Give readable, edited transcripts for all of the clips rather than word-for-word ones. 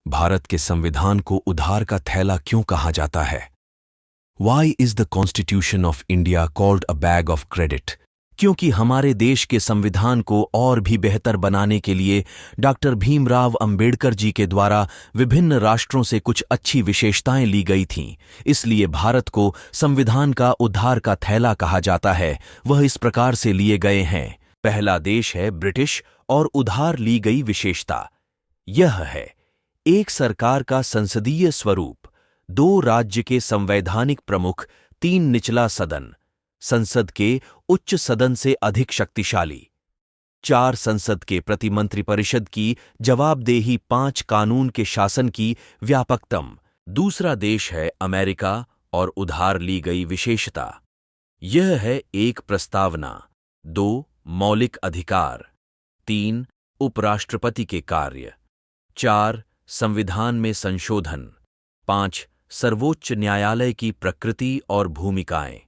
भारत के संविधान को उधार का थैला क्यों कहा जाता है? Why is the Constitution of India called a bag of credit? क्योंकि हमारे देश के संविधान को और भी बेहतर बनाने के लिए डॉक्टर भीमराव अंबेडकर जी के द्वारा विभिन्न राष्ट्रों से कुछ अच्छी विशेषताएं ली गई थीं। इसलिए भारत को संविधान का उधार का थैला कहा जाता है। वह इस प्रकार से लिए गए हैं। पहला देश है ब्रिटिश और उधार ली गई विशेषता यह है एक सरकार का संसदीय स्वरूप, 2 राज्य के संवैधानिक प्रमुख, 3 निचला सदन, संसद के उच्च सदन से अधिक शक्तिशाली, 4 संसद के प्रतिमंत्रिपरिषद की जवाबदेही, 5 कानून के शासन की व्यापकतम। दूसरा देश है अमेरिका और उधार ली गई विशेषता यह है 1 प्रस्तावना, 2 मौलिक अधिकार, 3 उपराष्ट्रपति के कार्य, 4 संविधान में संशोधन, 5 सर्वोच्च न्यायालय की प्रकृति और भूमिकाएं,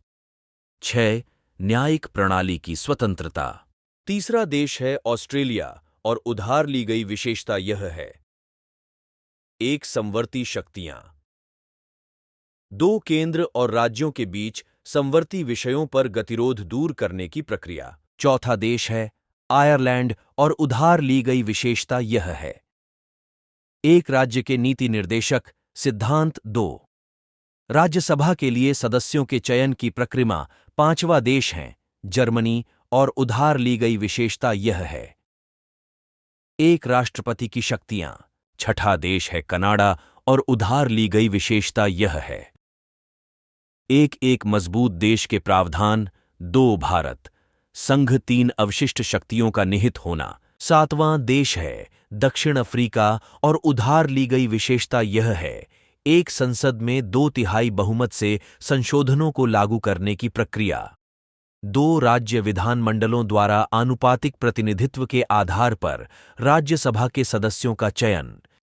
6 न्यायिक प्रणाली की स्वतंत्रता। तीसरा देश है ऑस्ट्रेलिया और उधार ली गई विशेषता यह है 1 समवर्ती शक्तियां, 2 केंद्र और राज्यों के बीच समवर्ती विषयों पर गतिरोध दूर करने की प्रक्रिया। चौथा देश है आयरलैंड और उधार ली गई विशेषता यह है 1 राज्य के नीति निर्देशक सिद्धांत, 2 राज्यसभा के लिए सदस्यों के चयन की प्रक्रिया। 5वां देश है जर्मनी और उधार ली गई विशेषता यह है 1 राष्ट्रपति की शक्तियां। 6ठा देश है कनाडा और उधार ली गई विशेषता यह है 1 मजबूत देश के प्रावधान, 2 भारत संघ, 3 अवशिष्ट शक्तियों का निहित होना। 7वां देश है दक्षिण अफ्रीका और उधार ली गई विशेषता यह है 1 संसद में 2/3 बहुमत से संशोधनों को लागू करने की प्रक्रिया। 2 राज्य विधानमंडलों द्वारा आनुपातिक प्रतिनिधित्व के आधार पर राज्यसभा के सदस्यों का चयन।